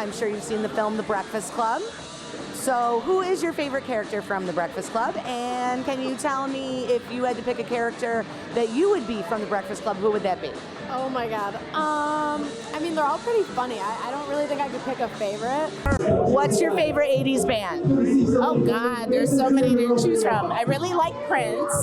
I'm sure you've seen the film The Breakfast Club. So who is your favorite character from The Breakfast Club? And can you tell me if you had to pick a character that you would be from The Breakfast Club, who would that be? Oh my God. I mean, they're all pretty funny. I don't really think I could pick a favorite. What's your favorite 80s band? Oh God, there's so many to choose from. I really like Prince.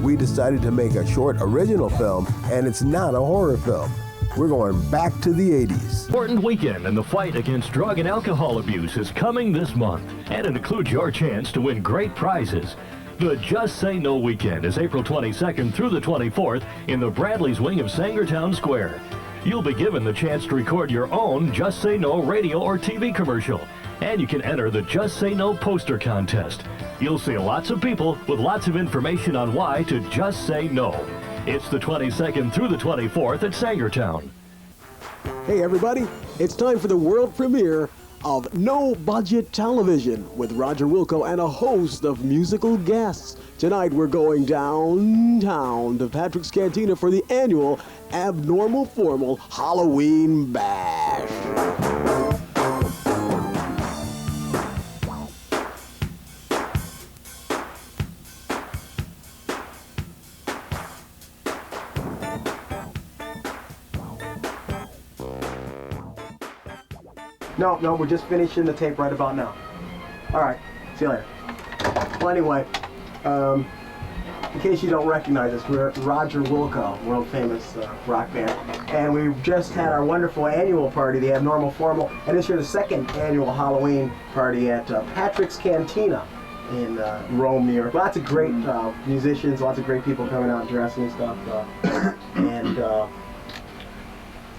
We decided to make a short original film, and it's not a horror film. We're going back to the 80s. Important weekend, and the fight against drug and alcohol abuse is coming this month, and it includes your chance to win great prizes. The Just Say No weekend is April 22nd through the 24th in the Bradley's wing of Sangertown Square. You'll be given the chance to record your own Just Say No radio or TV commercial, and you can enter the Just Say No poster contest. You'll see lots of people with lots of information on why to just say no. It's the 22nd through the 24th at Sangertown. Hey everybody, it's time for the world premiere of No Budget Television with Roger Wilco and a host of musical guests. Tonight we're going downtown to Patrick's Cantina for the annual Abnormal Formal Halloween Bash. No, we're just finishing the tape right about now. All right, see you later. Well, anyway, in case you don't recognize us, we're Roger Wilco, world famous rock band, and we just had our wonderful annual party, the Abnormal Formal, and this year the second annual Halloween party at Patrick's Cantina in Rome, New York. Lots of great musicians, lots of great people coming out and dressing and stuff, and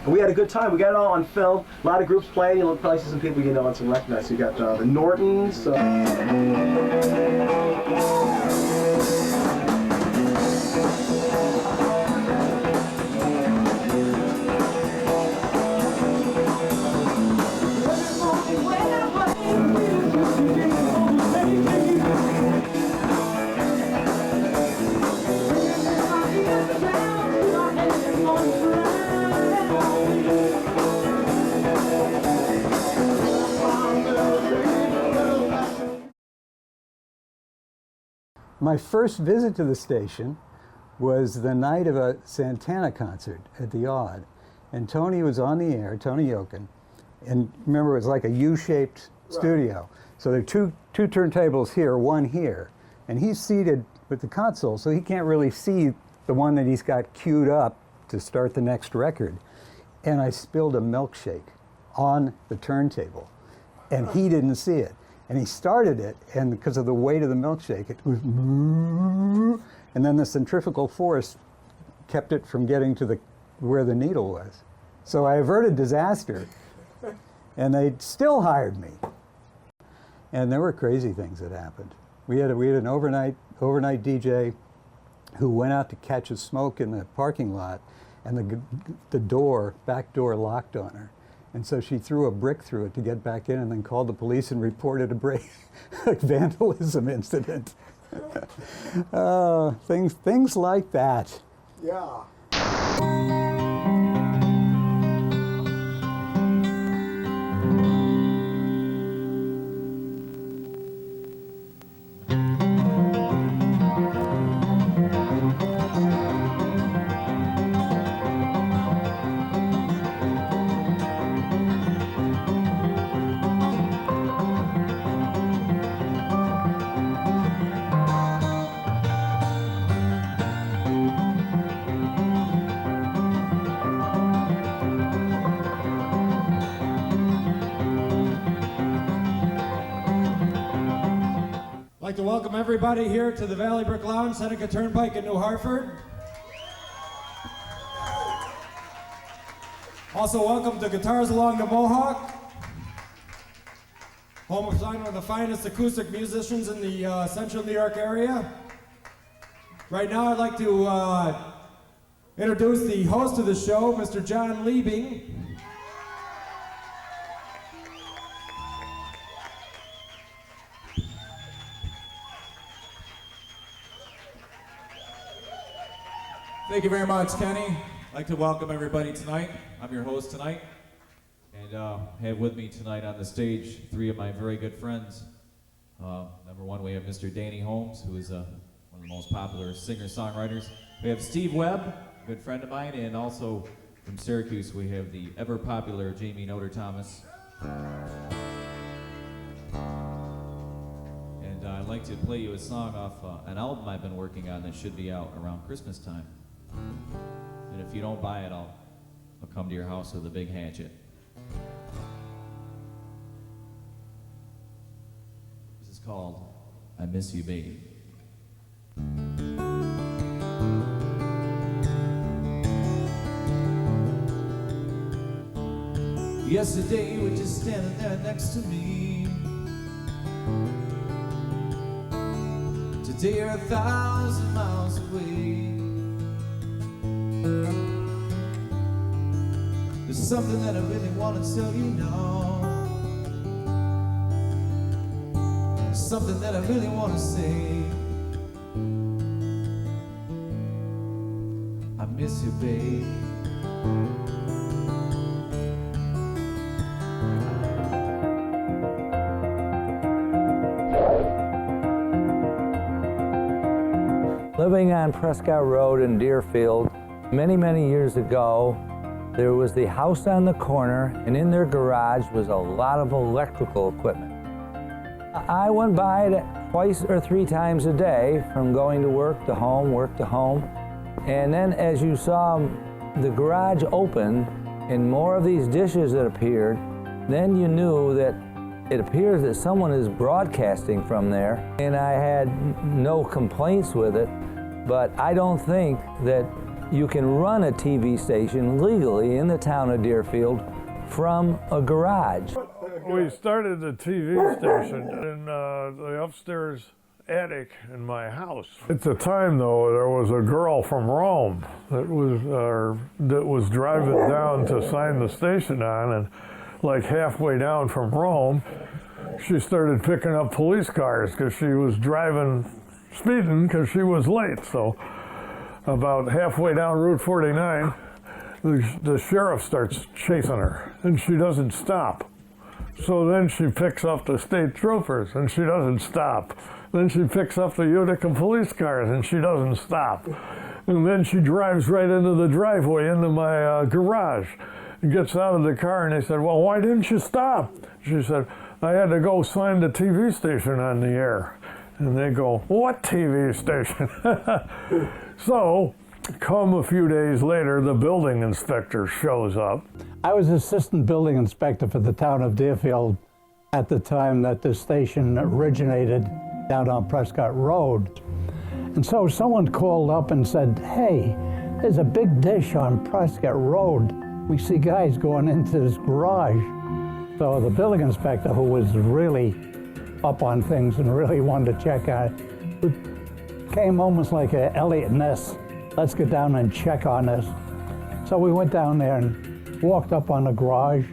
we had a good time. We got it all on film. A lot of groups playing. You'll probably see some people you know and some recognize. So you got the Nortons. My first visit to the station was the night of a Santana concert at the Odd. And Tony was on the air, Tony Yokin. And remember, it was like a U-shaped studio. So there are two turntables here, one here. And he's seated with the console, so he can't really see the one that he's got queued up to start the next record. And I spilled a milkshake on the turntable. And he didn't see it. And he started it, and because of the weight of the milkshake, it was, and then the centrifugal force kept it from getting to where the needle was. So I averted disaster, and they still hired me. And there were crazy things that happened. We had an overnight DJ who went out to catch a smoke in the parking lot, and the back door locked on her. And so she threw a brick through it to get back in and then called the police and reported a vandalism incident. Things like that. Yeah. I'd like to welcome everybody here to the Valley Brick Lounge, Seneca Turnpike in New Hartford. Also welcome to Guitars Along the Mohawk, home of some of the finest acoustic musicians in the central New York area. Right now I'd like to introduce the host of the show, Mr. John Liebing. Thank you very much, Kenny. I'd like to welcome everybody tonight. I'm your host tonight. And have with me tonight on the stage 3 of my very good friends. Number 1, we have Mr. Danny Holmes, who is one of the most popular singer-songwriters. We have Steve Webb, a good friend of mine, and also from Syracuse, we have the ever-popular Jamie Noter-Thomas. And I'd like to play you a song off an album I've been working on that should be out around Christmas time. And if you don't buy it, I'll come to your house with a big hatchet. This is called I Miss You, Baby. Yesterday you were just standing there next to me. Today you're 1,000 miles away. There's something that I really want to tell you now. There's something that I really want to say. I miss you, babe. Living on Prescott Road in Deerfield, many, many years ago, there was the house on the corner, and in their garage was a lot of electrical equipment. I went by it 2 or 3 times a day, from going to work to home, and then as you saw the garage open and more of these dishes that appeared, then you knew that it appears that someone is broadcasting from there, and I had no complaints with it. But I don't think that you can run a TV station legally in the town of Deerfield from a garage. We started the TV station in the upstairs attic in my house. At the time, though, there was a girl from Rome that was driving down to sign the station on, and like halfway down from Rome, she started picking up police cars because she was speeding because she was late. So about halfway down Route 49, the sheriff starts chasing her, and she doesn't stop. So then she picks up the state troopers, and she doesn't stop. Then she picks up the Utica police cars, and she doesn't stop. And then she drives right into the driveway into my garage and gets out of the car, and they said, "Well, why didn't you stop?" She said, "I had to go sign the TV station on the air." And they go, "What TV station?" So, come a few days later, the building inspector shows up. I was assistant building inspector for the town of Deerfield at the time that the station originated down on Prescott Road. And so someone called up and said, "Hey, there's a big dish on Prescott Road. We see guys going into this garage." So the building inspector, who was really up on things and really wanted to check on it, came almost like a Elliot Ness. "Let's get down and check on this." So we went down there and walked up on the garage,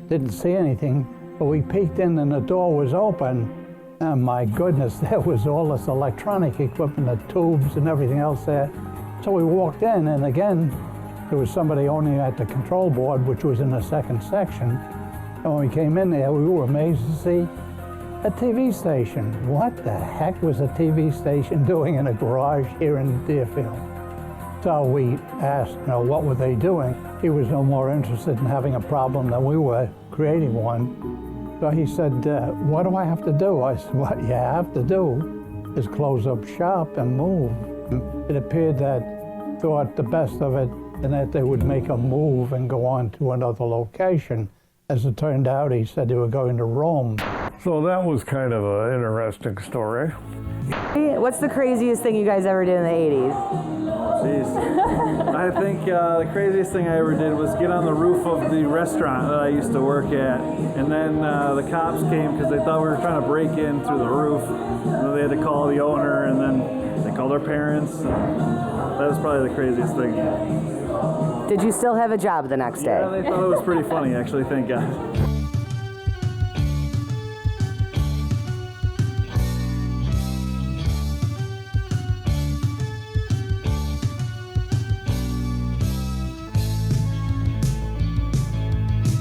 didn't see anything, but we peeked in and the door was open. And my goodness, there was all this electronic equipment, the tubes and everything else there. So we walked in, and again, there was somebody only at the control board, which was in the second section. And when we came in there, we were amazed to see a TV station. What the heck was a TV station doing in a garage here in Deerfield? So we asked, what were they doing? He was no more interested in having a problem than we were creating one. So he said, "What do I have to do?" I said, "What you have to do is close up shop and move." It appeared that thought the best of it, and that they would make a move and go on to another location. As it turned out, he said they were going to Rome. So that was kind of an interesting story. What's the craziest thing you guys ever did in the 80s? Jeez. I think the craziest thing I ever did was get on the roof of the restaurant that I used to work at, and then the cops came because they thought we were trying to break in through the roof. And then they had to call the owner, and then they called our parents. That was probably the craziest thing. Did you still have a job the next day? Yeah, they thought it was pretty funny, actually, thank God.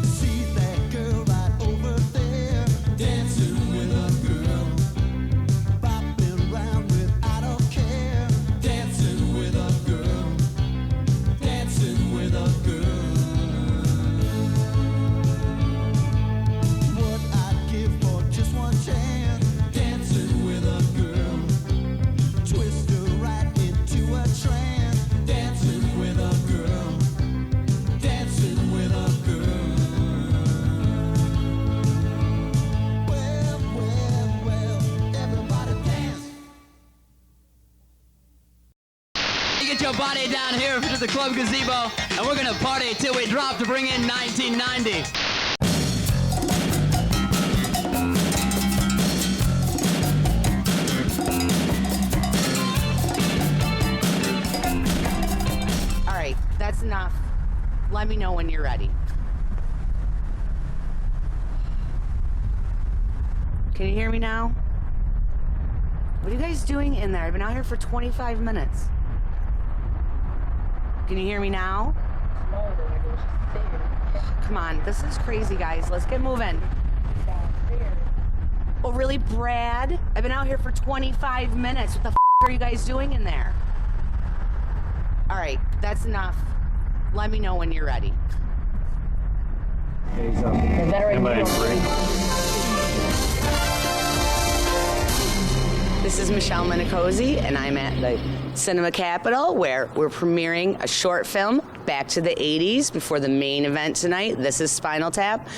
See that the club gazebo, and we're gonna party till we drop to bring in 1990. All right, that's enough. Let me know when you're ready. Can you hear me now? What are you guys doing in there? I've been out here for 25 minutes. Can you hear me now? Come on, this is crazy, guys. Let's get moving. Oh, really, Brad? I've been out here for 25 minutes. What the are you guys doing in there? All right, that's enough. Let me know when you're ready. Is that right? This is Michelle Minicozy, and I'm at the Cinema Capitol, where we're premiering a short film, Back to the 80s, before the main event tonight. This is Spinal Tap.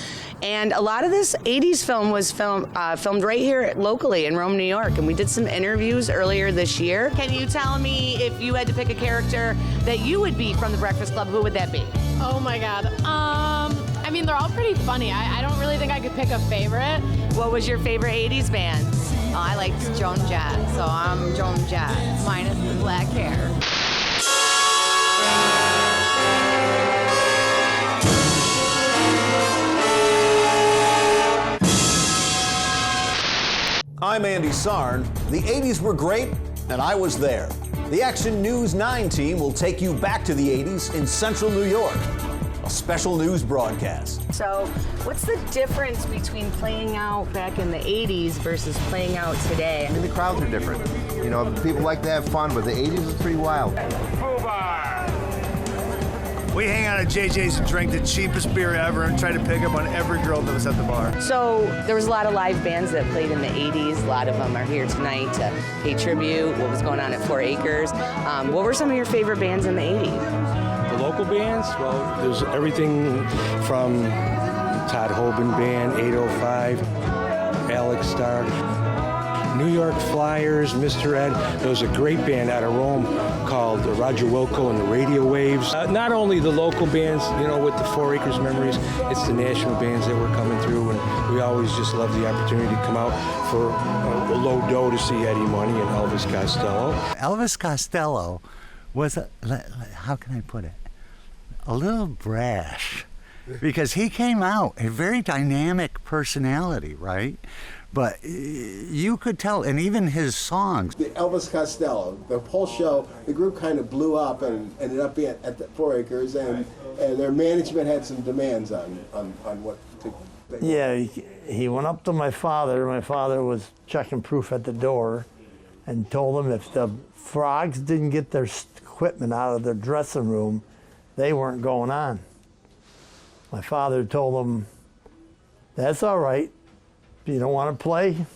And a lot of this 80s film was filmed right here locally in Rome, New York, and we did some interviews earlier this year. Can you tell me if you had to pick a character that you would be from The Breakfast Club, who would that be? Oh my God. I mean, they're all pretty funny. I don't really think I could pick a favorite. What was your favorite 80s band? Oh, I liked Joan Jett, so I'm Joan Jett, minus the black hair. I'm Andy Sarn. The 80s were great, and I was there. The Action News 9 team will take you back to the 80s in central New York. A special news broadcast. So, what's the difference between playing out back in the 80s versus playing out today? I mean, the crowds are different. You know, people like to have fun, but the 80s is pretty wild. We hang out at JJ's and drink the cheapest beer ever and try to pick up on every girl that was at the bar. So, there was a lot of live bands that played in the 80s. A lot of them are here tonight to pay tribute. What was going on at 4 Acres? What were some of your favorite bands in the 80s? The local bands, well, there's everything from Todd Hoban Band, 805, Alex Starr, New York Flyers, Mr. Ed. There was a great band out of Rome called Roger Wilco and the Radio Waves. Not only the local bands, you know, with the 4 Acres memories, it's the national bands that were coming through, and we always just love the opportunity to come out for a low dough to see Eddie Money and Elvis Costello. Elvis Costello was, how can I put it? A little brash, because he came out a very dynamic personality, right? But you could tell, and even his songs. The Elvis Costello, the whole show, the group kind of blew up and ended up being at the 4 Acres, and their management had some demands on what to. Yeah, he went up to my father. My father was checking proof at the door, and told him if the Frogs didn't get their equipment out of their dressing room, they weren't going on. My father told him, that's all right. If you don't want to play,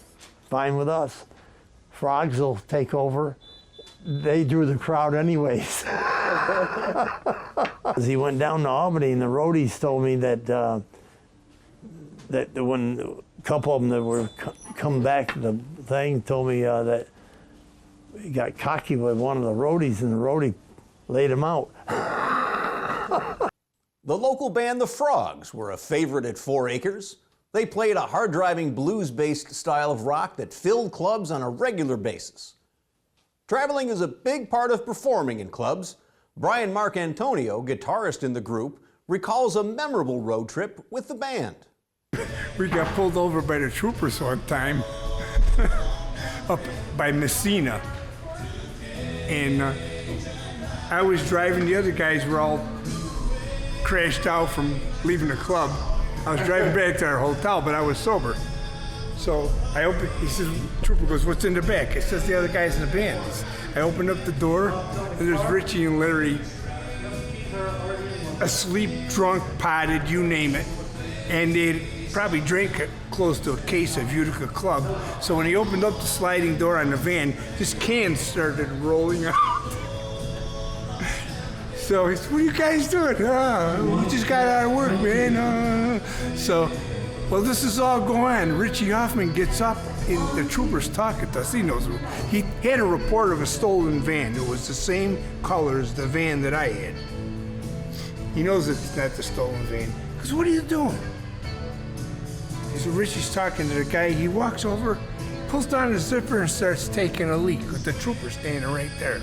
fine with us. Frogs will take over. They drew the crowd anyways. As he went down to Albany, and the roadies told me that that when a couple of them that were come back, the thing told me that he got cocky with one of the roadies, and the roadie laid him out. The local band The Frogs were a favorite at 4 Acres. They played a hard-driving blues-based style of rock that filled clubs on a regular basis. Traveling is a big part of performing in clubs. Brian Mark Antonio, guitarist in the group, recalls a memorable road trip with the band. We got pulled over by the troopers one time up by Messina. And I was driving, the other guys were all crashed out from leaving the club. I was driving back to our hotel, but I was sober. So I opened, he says, trooper goes, what's in the back? It says the other guys in the band. I opened up the door, and there's Richie and Larry, asleep, drunk, potted, you name it. And they'd probably drank close to a case of Utica Club. So when he opened up the sliding door on the van, this can started rolling out. So he said, what are you guys doing? We just got out of work, man. So, well, this is all going on. Richie Hoffman gets up the trooper's talking to us. He knows. He had a report of a stolen van. It was the same color as the van that I had. He knows it's not the stolen van. Because what are you doing? So Richie's talking to the guy. He walks over, pulls down the zipper and starts taking a leak with the trooper standing right there.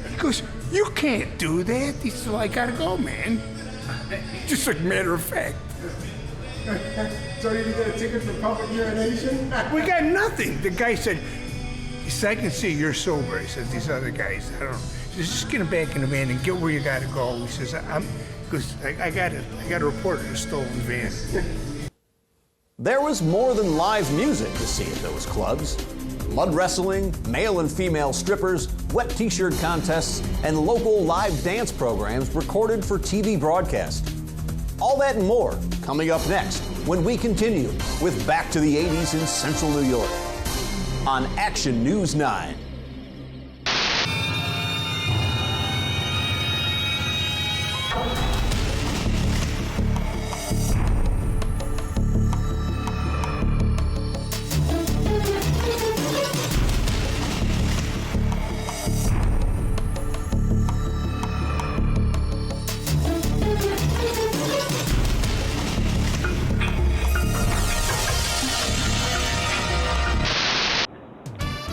He goes, "You can't do that." He said, "Well, I gotta go, man." Just like a matter of fact. So you didn't get a ticket for public urination? We got nothing. The guy said, "I can see you're sober." He said, "These other guys, I don't know." He says, "Just get him back in the van and get where you gotta go." He says, I got a report of a stolen van. There was more than live music to see at those clubs. Mud wrestling, male and female strippers, wet t-shirt contests, and local live dance programs recorded for TV broadcast. All that and more coming up next when we continue with Back to the 80s in Central New York on Action News 9.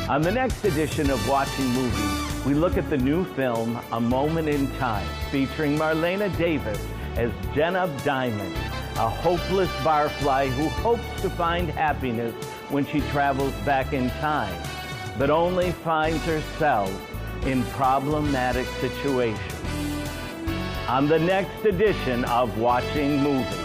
On the next edition of Watching Movies, we look at the new film, A Moment in Time, featuring Marlena Davis as Jenna Diamond, a hopeless barfly who hopes to find happiness when she travels back in time, but only finds herself in problematic situations. On the next edition of Watching Movies.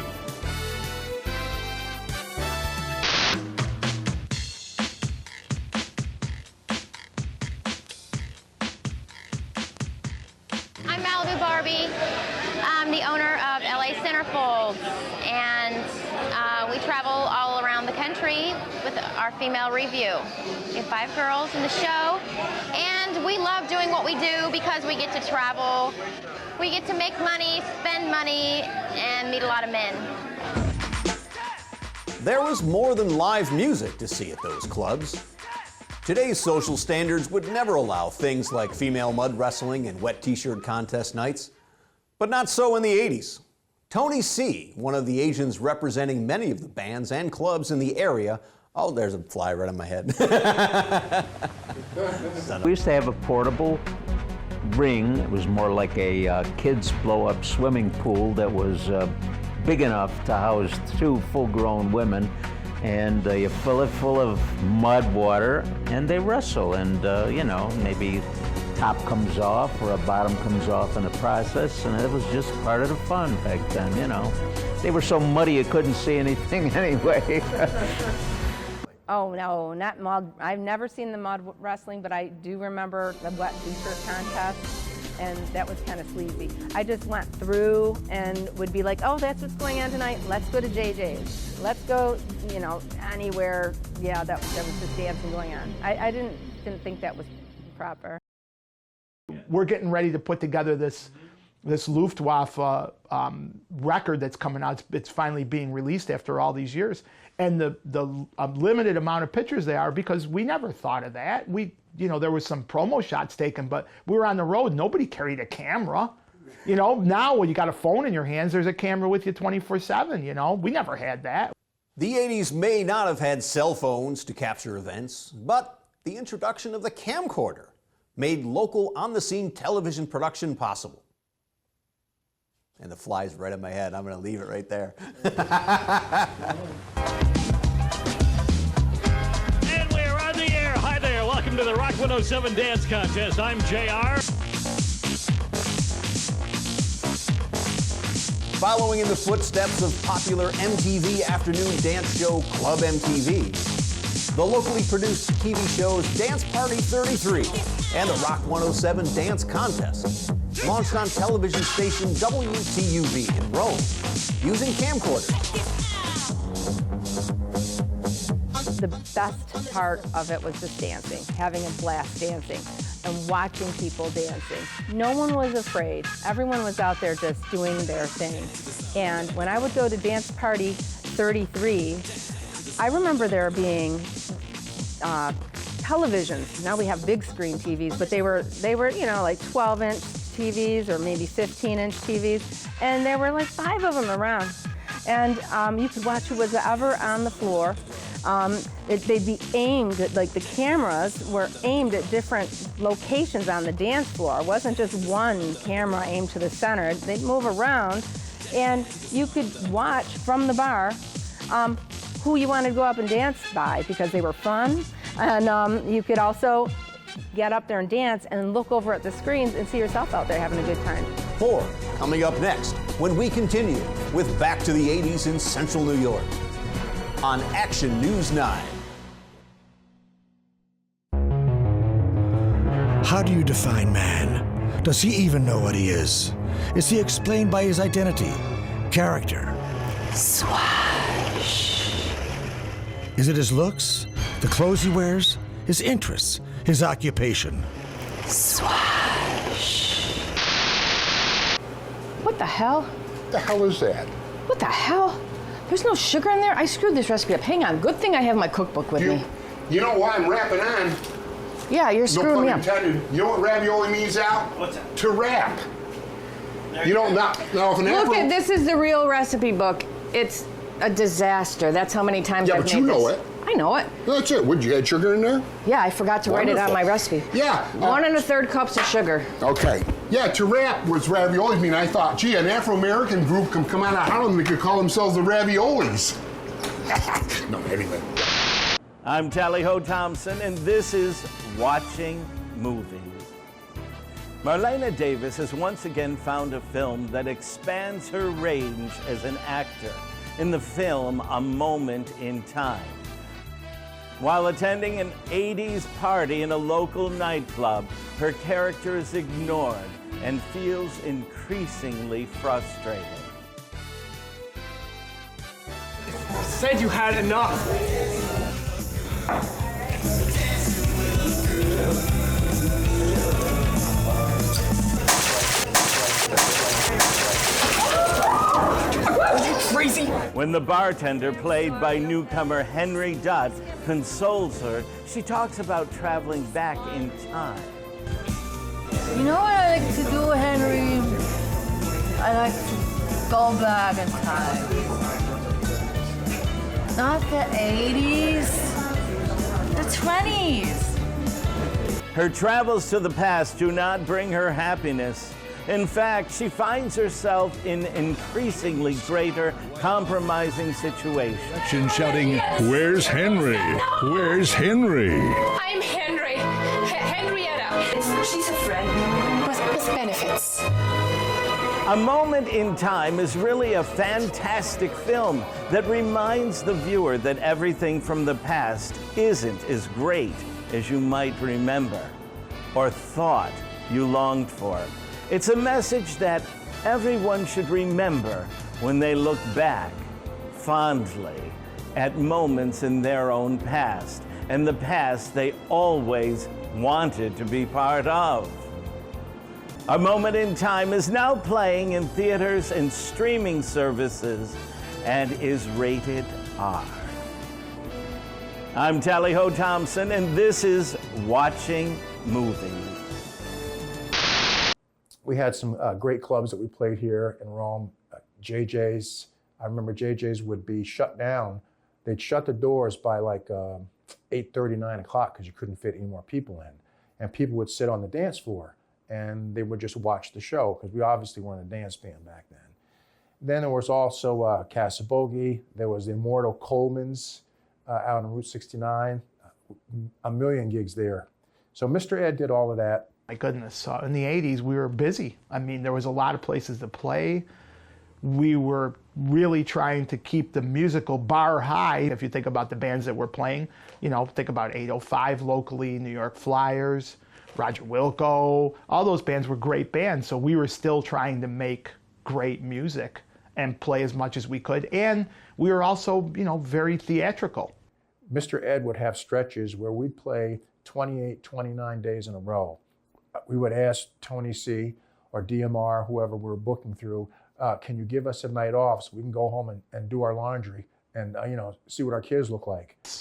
Our female review. We have 5 girls in the show, and we love doing what we do because we get to travel, we get to make money, spend money, and meet a lot of men. There was more than live music to see at those clubs. Today's social standards would never allow things like female mud wrestling and wet t-shirt contest nights, but not so in the 80s. Tony C., one of the Asians representing many of the bands and clubs in the area. Oh, there's a fly right on my head. We used to have a portable ring. It was more like a kids blow-up swimming pool that was big enough to house 2 full-grown women. And you fill it full of mud water, and they wrestle. And, you know, maybe top comes off or a bottom comes off in the process. And it was just part of the fun back then, you know. They were so muddy you couldn't see anything anyway. Oh, no, not mud. I've never seen the mud wrestling, but I do remember the wet t-shirt contest, and that was kind of sleazy. I just went through and would be like, oh, that's what's going on tonight. Let's go to JJ's. Let's go, you know, anywhere. Yeah, that was just dancing going on. I didn't think that was proper. We're getting ready to put together this Luftwaffe record that's coming out. It's finally being released after all these years. And the limited amount of pictures they are, because we never thought of that. You know, there was some promo shots taken, but we were on the road. Nobody carried a camera. You know, now when you got a phone in your hands, there's a camera with you 24/7, you know. We never had that. The 80s may not have had cell phones to capture events, but the introduction of the camcorder made local on-the-scene television production possible. And the fly's right on my head. I'm going to leave it right there. And we're on the air. Hi there. Welcome to the Rock 107 Dance Contest. I'm JR. Following in the footsteps of popular MTV afternoon dance show Club MTV, the locally produced TV shows Dance Party 33 and the Rock 107 Dance Contest launched on television station WTUV in Rome using camcorders. The best part of it was just dancing, having a blast dancing, and watching people dancing. No one was afraid. Everyone was out there just doing their thing. And when I would go to Dance Party 33, I remember there being televisions. Now we have big screen TVs, but they were like 12-inch TVs or maybe 15-inch TVs, and there were like 5 of them around. And you could watch whoever on the floor. They'd be aimed at, like the cameras were aimed at different locations on the dance floor. It wasn't just one camera aimed to the center. They'd move around, and you could watch from the bar who you wanted to go up and dance by because they were fun. And you could also get up there and dance and look over at the screens and see yourself out there having a good time. More coming up next when we continue with Back to the 80s in Central New York on Action News 9. How do you define man? Does he even know what he is? Is he explained by his identity, character? Swash. Is it his looks, the clothes he wears, his interests, his occupation? Swash. What the hell? The hell is that? What the hell? There's no sugar in there? I screwed this recipe up. Hang on. Good thing I have my cookbook with me. You know why I'm rapping on? Yeah, you're screwing me up. Intended. You know what ravioli means, Al? What's that? To rap. You don't know if an Look at this is the real recipe book. It's a disaster. That's how many times I've made this. Yeah, but you know it. I know it. That's it. Would you add sugar in there? Yeah, I forgot to write it on my recipe. Yeah. 1 1/3 cups of sugar. Okay. Yeah, to rap was ravioli. I mean, I thought, gee, an Afro-American group can come out of Harlem, they could call themselves the Raviolis. No, anyway. I'm Tally Ho Thompson, and this is Watching Movies. Marlena Davis has once again found a film that expands her range as an actor in the film A Moment in Time. While attending an 80s party in a local nightclub, her character is ignored and feels increasingly frustrated. Said you had enough. Are you crazy? When the bartender, played by newcomer Henry Dutt, consoles her, she talks about traveling back in time. You know what I like to do, Henry? I like to go back in time. Not the 80s, the 20s. Her travels to the past do not bring her happiness. In fact, she finds herself in increasingly greater compromising situations. Shouting, "Where's Henry? Where's Henry?" I'm Henry. Henrietta. She's a friend with benefits. A Moment in Time is really a fantastic film that reminds the viewer that everything from the past isn't as great as you might remember or thought you longed for. It's a message that everyone should remember when they look back fondly at moments in their own past and the past they always wanted to be part of. A Moment in Time is now playing in theaters and streaming services and is rated R. I'm Tally Ho Thompson, and this is Watching Movies. We had some great clubs that we played here in Rome. JJ's, I remember JJ's would be shut down. They'd shut the doors by like 8:30, 9 o'clock because you couldn't fit any more people in. And people would sit on the dance floor and they would just watch the show because we obviously weren't a dance band back then. Then there was also Casabogi. There was the Immortal Coleman's out on Route 69. A million gigs there. So Mr. Ed did all of that. My goodness, in the 80s, we were busy. I mean, there was a lot of places to play. We were really trying to keep the musical bar high. If you think about the bands that were playing, you know, think about 805 locally, New York Flyers, Roger Wilco. All those bands were great bands, so we were still trying to make great music and play as much as we could. And we were also, you know, very theatrical. Mr. Ed would have stretches where we'd play 28, 29 days in a row. We would ask Tony C. or DMR, whoever we were booking through, can you give us a night off so we can go home and do our laundry and, you know, see what our kids look like.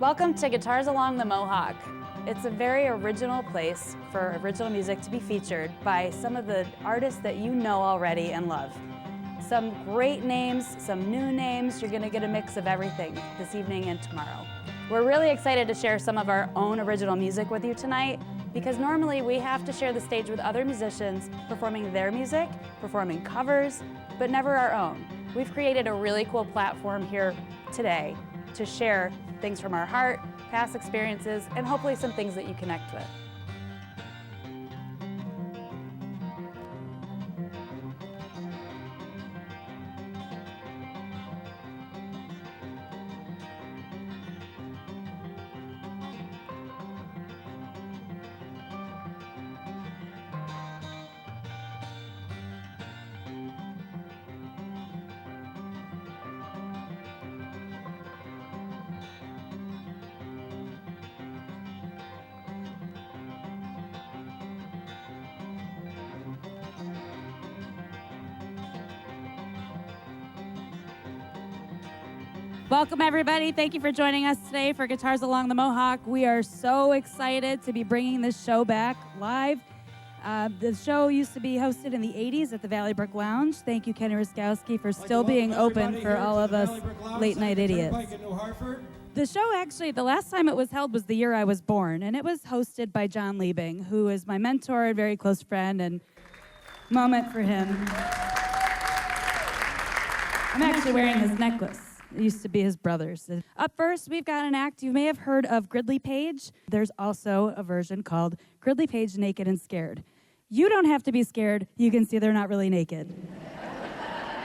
Welcome to Guitars Along the Mohawk. It's a very original place for original music to be featured by some of the artists that you know already and love. Some great names, some new names. You're gonna get a mix of everything this evening and tomorrow. We're really excited to share some of our own original music with you tonight because normally we have to share the stage with other musicians performing their music, performing covers, but never our own. We've created a really cool platform here today to share things from our heart, past experiences, and hopefully some things that you connect with. Welcome, everybody. Thank you for joining us today for Guitars Along the Mohawk. We are so excited to be bringing this show back live. The show used to be hosted in the 80s at the Valley Brook Lounge. Thank you, Kenny Ruskowski, for still being open for all of us late-night idiots. The show, actually, the last time it was held was the year I was born, and it was hosted by John Liebing, who is my mentor and very close friend, and moment for him. I'm actually wearing his necklace. It used to be his brother's. Up first, we've got an act you may have heard of, Gridley Page. There's also a version called Gridley Page Naked and Scared. You don't have to be scared. You can see they're not really naked.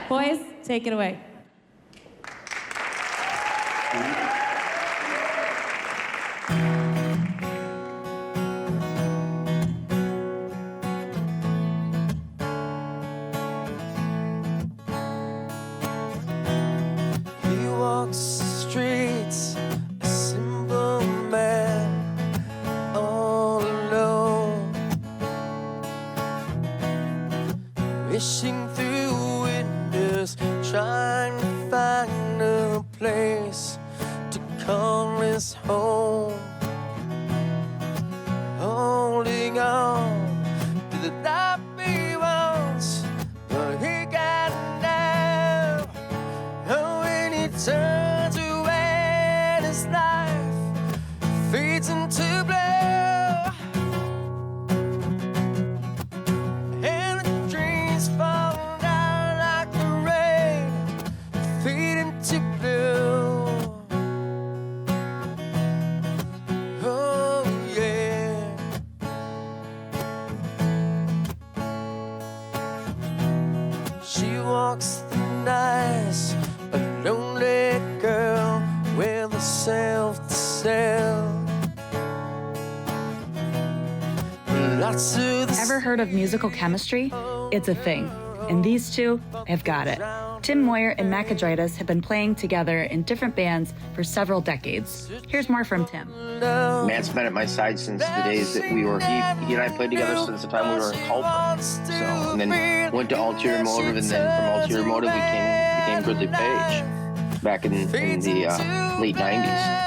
Boys, take it away. Streets, a simple man, all alone, wishing through windows, trying to find a place to call his home, holding on to the life he wants, but he got down. Oh, when he turns away, his life fades into blue, and the dreams fall down like the rain, fade into blue. Oh yeah. She walks the nights, a lonely girl with herself to sell. Ever heard of musical chemistry? It's a thing, and these two have got it. Tim Moyer and Macadritis have been playing together in different bands for several decades. Here's more from Tim. Matt's been at my side since the days that he and I played together since the time we were in Culper. So, and then went to Ulterior Motive, and then from Ulterior Motive we became Gridley Page back in the late 90s.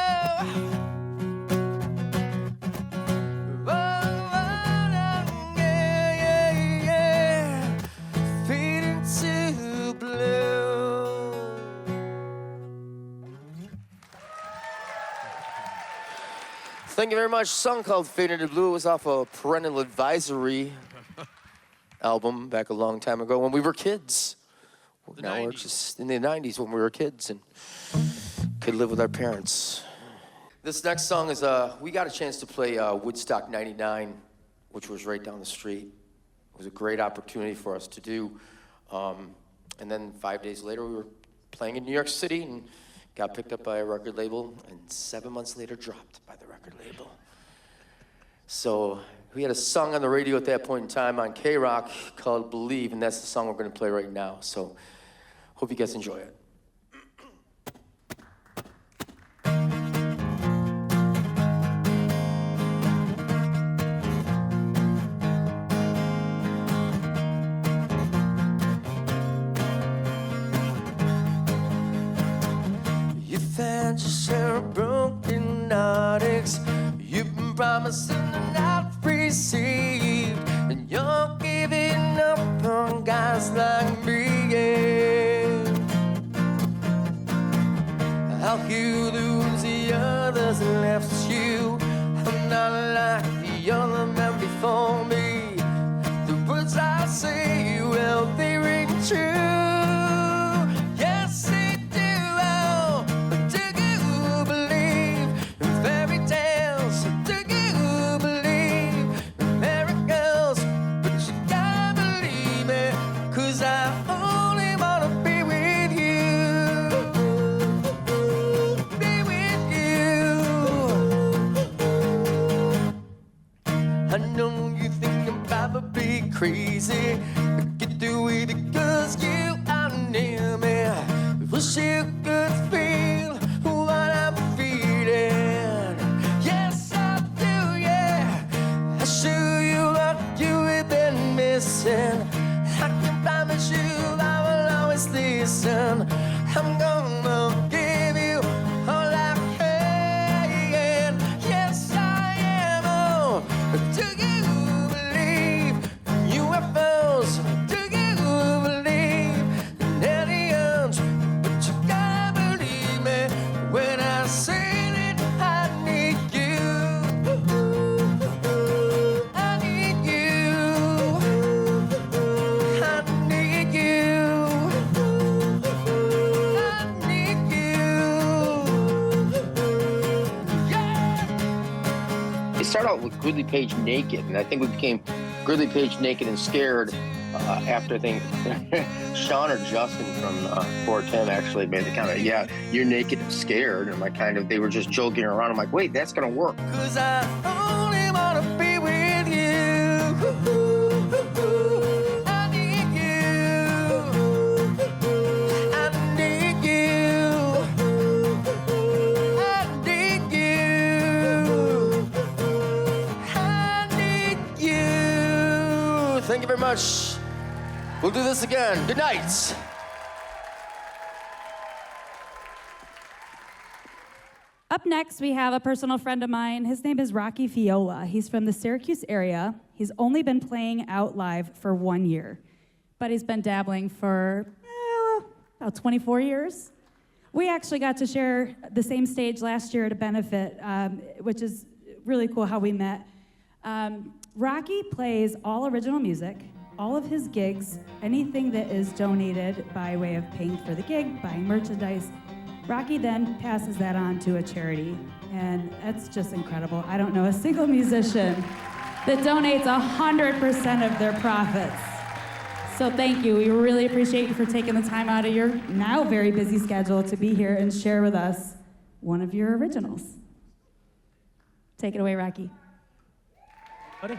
Thank you very much. A song called Fade Into Blue was off a Parental Advisory album back a long time ago when we were kids. Now we're just in the 90s when we were kids and could live with our parents. This next song is, we got a chance to play Woodstock 99, which was right down the street. It was a great opportunity for us to do. And then 5 days later, we were playing in New York City and got picked up by a record label, and 7 months later dropped by the record label. So we had a song on the radio at that point in time on K-Rock called Believe, and that's the song we're gonna play right now. So hope you guys enjoy it. You found yourself broken promising and not received, and you're giving up on guys like me. Yeah. How you lose the others left you. I'm not like the other men before me. The words I say, well, they ring true. Yes, they do. Oh, do you believe in fairy tales? Do you believe in miracles? But you gotta believe me, 'cause I only wanna be with you. Be with you. I know you think I'm probably crazy. Get through it because you are near me. Wish you could feel what I'm feeling. Yes, I do, yeah. I show you what you have been missing. I can promise you I will always listen. I'm gonna give you all I can. Yes, I am. Oh, do you believe in UFOs? Do you believe in aliens? But you gotta believe me when I say that I need you. I need you. I need you. I need you. Yeah. It started out with Gridley Page naked, and I think we became Gridley Page naked and scared after I think Sean or Justin from Fort Tim actually made the comment, yeah, you're naked and scared, and they were just joking around. I'm like, wait, that's gonna work. 'Cause I only wanna be with you. I need you. I need you. I need you. I need you. Thank you very much. We'll do this again. Good night. Up next, we have a personal friend of mine. His name is Rocky Fiola. He's from the Syracuse area. He's only been playing out live for 1 year, but he's been dabbling for about 24 years. We actually got to share the same stage last year at a benefit, which is really cool how we met. Rocky plays all original music, all of his gigs, anything that is donated by way of paying for the gig, buying merchandise. Rocky then passes that on to a charity, and that's just incredible. I don't know a single musician that donates 100% of their profits. So thank you. We really appreciate you for taking the time out of your now very busy schedule to be here and share with us one of your originals. Take it away, Rocky. Buddy.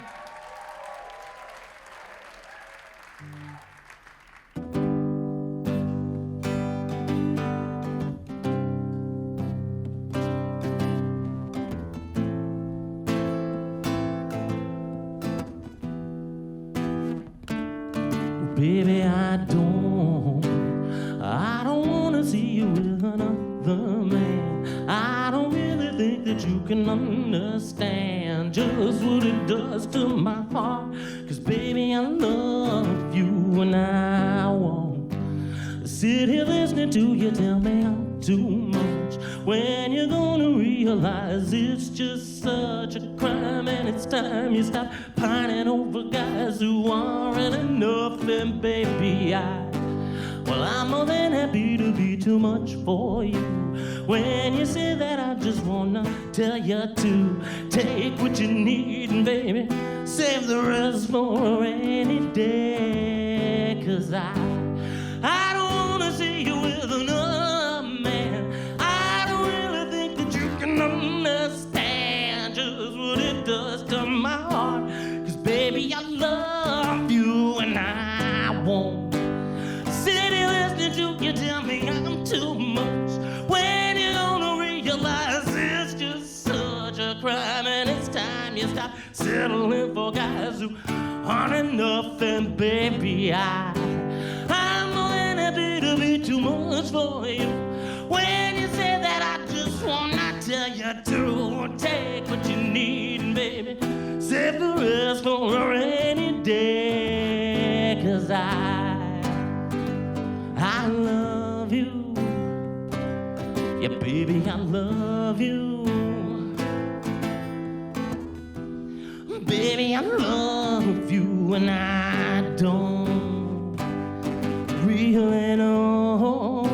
Baby, I don't wanna see you with another man. I don't really think that you can understand just what it does to my heart. 'Cause baby, I love you and I won't sit here listening to you tell me I'm too much. When you're gonna realize it's just such a crime, and it's time you stop pining over guys who aren't enough. And baby, I'm more than happy to be too much for you. When you say that, I just wanna tell you to take what you need and baby, save the rest for a rainy day. 'Cause I don't wanna see you with another man. I don't really think that you can understand just what it does to my heart. 'Cause baby, I love you and I won't sit here listening to you tell me I'm too much. When you're gonna realize it's just such a crime, and it's time you stop settling for guys who aren't enough. And baby, I'm more than happy to be too much for you. When you say that, I just wanna tell you to take what you need, and baby, save the rest for a rainy day. 'Cause I love you. Yeah, baby, I love you. Baby, I love you, and I don't really know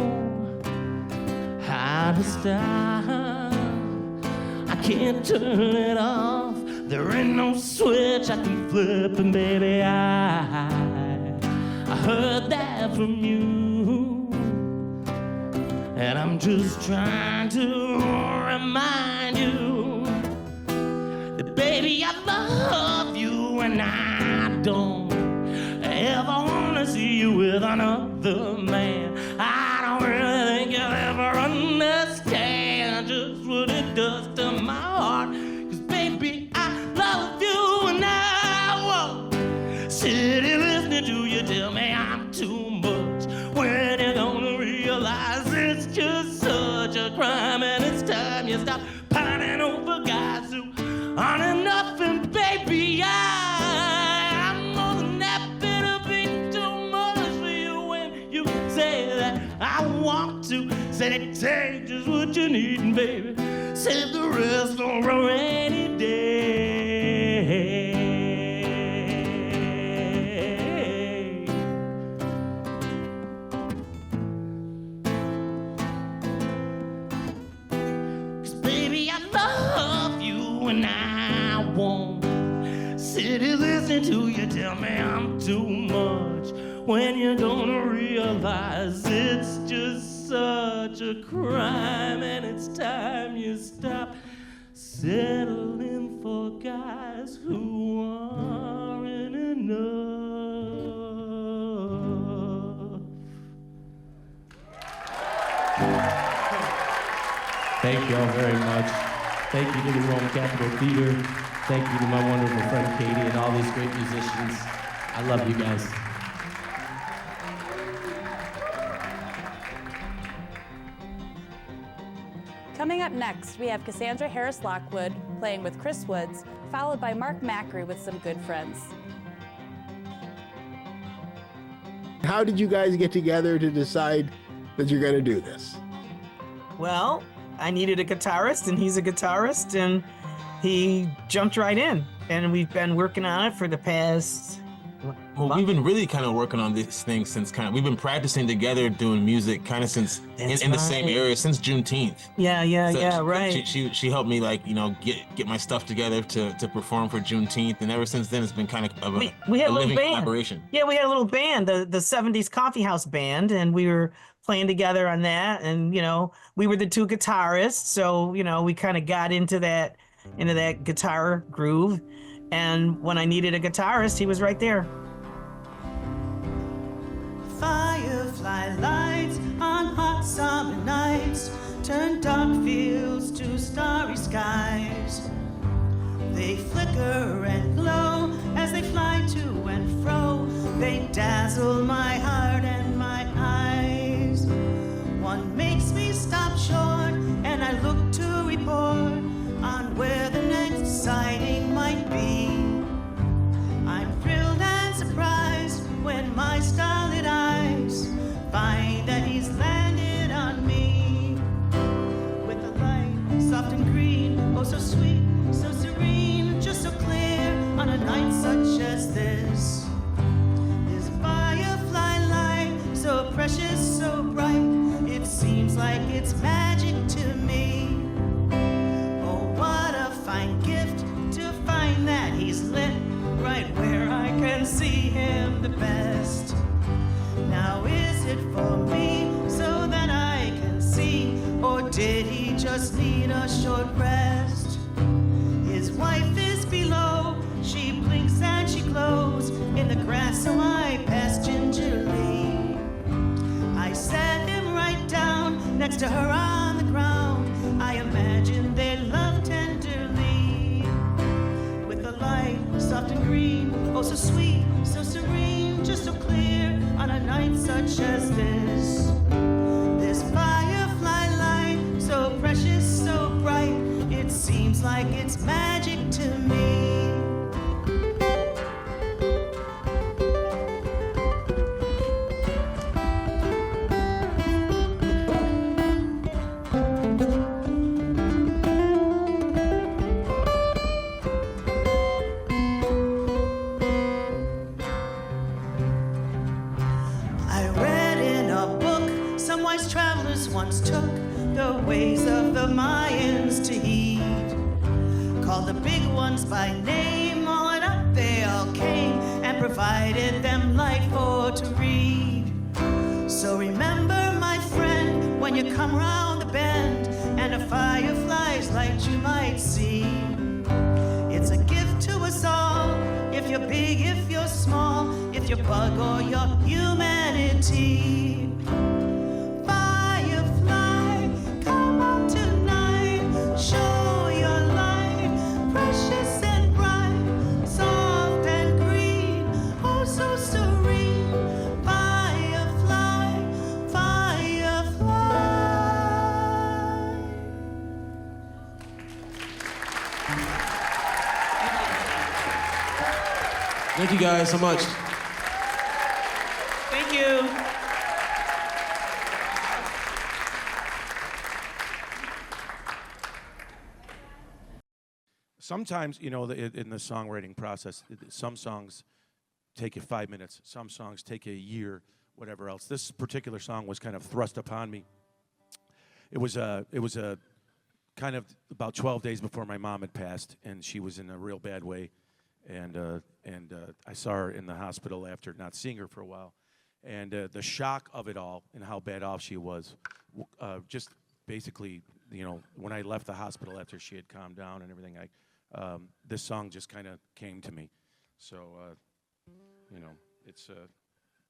how to stop. I can't turn it off. There ain't no switch I can flip, and baby, I heard that from you, and I'm just trying to remind you that, baby, I love you, and I don't ever wanna see you with another man. I don't really think you'll ever understand just what it does to my heart. 'Cause baby, I love you, and I won't sit here listening to you tell me I'm too much. When you're gonna realize it's just such a crime, and it's time you stop pining over guys who aren't enough. And baby, I'm more than happy to be too much for you when you say that I want to. Say, take just what you need, and baby, save the rest for a rainy day. And I won't sit here listening to you tell me I'm too much, when you're gonna realize it's just such a crime, and it's time you stop settling for guys who aren't enough. Thank you all very much. Thank you to the Rome Capitol Theater. Thank you to my wonderful friend Katie and all these great musicians. I love you guys. Coming up next, we have Cassandra Harris-Lockwood playing with Chris Woods, followed by Mark Macri with some good friends. How did you guys get together to decide that you're going to do this? Well, I needed a guitarist, and he's a guitarist, and he jumped right in. And we've been working on it for the past Well, we've been really kind of working on this thing since we've been practicing together doing music kind of since in the same area since Juneteenth. Yeah, right. She helped me get my stuff together to perform for Juneteenth, and ever since then it's been kind of we had a little living band. collaboration. Yeah, we had a little band, the 70s Coffee House Band, and we were playing together on that, and we were the two guitarists, so we kind of got into that guitar groove, and when I needed a guitarist, he was right there. Firefly lights on hot summer nights turn dark fields to starry skies. They flicker and glow as they fly to and fro. They dazzle my heart and my eyes. One makes me stop short and I look to report on where the next sighting might be. I'm thrilled and surprised when my starlit eyes find that he's landed on me. With the light soft and green, oh so sweet, so serene, just so clear on a night such as this. This firefly light, so precious, so bright, it seems like it's magic to me. Oh, what a fine gift to find that he's lit right where I can see him the best. Now is it for me so that I can see, or did he just need a short rest? His wife is below, she blinks and she glows in the grass, so I pass gingerly. I sat him right down next to her on the ground. I imagine they love tenderly. With the light soft and green, oh so sweet, so serene, just so clear on a night such as this. This firefly light, so precious, so bright, seems like it's magic to me. I read in a book some wise travelers once took the ways of the Mayans to heed. Called the big ones by name, on up they all came and provided them light for to read. So remember, my friend, when you come round the bend and a firefly's light you might see. It's a gift to us all, if you're big, if you're small, if you're bug or your humanity. Firefly, come out tonight, show your light, precious and bright, soft and green, oh so serene. Firefly, firefly. Thank you guys so much. Thank you. Sometimes, you know, in the songwriting process, some songs take you 5 minutes, some songs take you a year, whatever else. This particular song was kind of thrust upon me. It was a kind of about 12 days before my mom had passed, and she was in a real bad way. And I saw her in the hospital after not seeing her for a while. And the shock of it all and how bad off she was, just basically, you know, when I left the hospital after she had calmed down and everything, this song just kind of came to me. So, you know, it's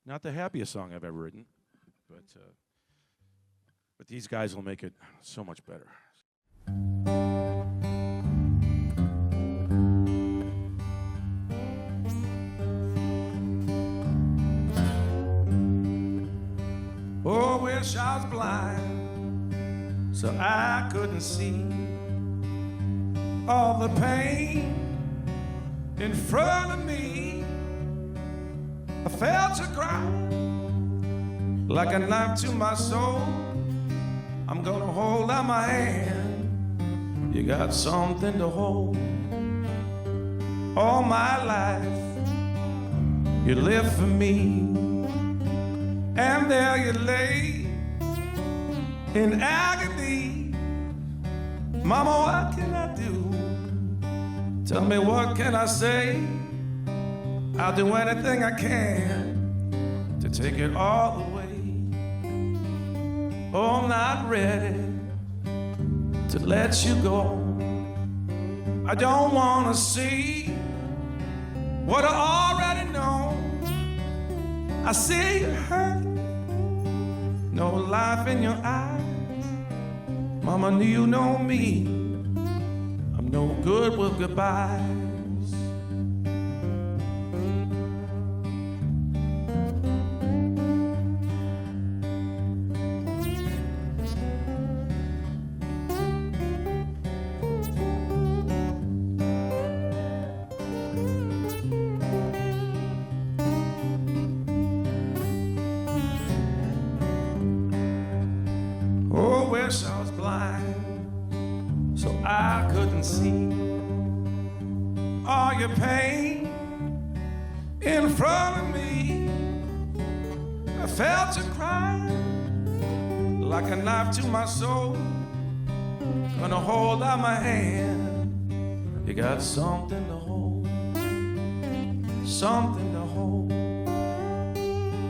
not the happiest song I've ever written, but these guys will make it so much better. Oh, wish I was blind so I couldn't see all the pain in front of me. I felt you cry like a knife to my soul. I'm gonna hold out my hand. You got something to hold. All my life you lived for me. And there you lay in agony. Mama, what can I do? Tell me, what can I say? I'll do anything I can to take it all away. Oh, I'm not ready to let you go. I don't want to see what I already know. I see you hurt, no life in your eyes. Mama, you know me, I'm no good with goodbyes. Oh, wish I was blind so I couldn't see all your pain in front of me. I felt you crying like a knife to my soul. Gonna hold out my hand. You got something to hold, something to hold,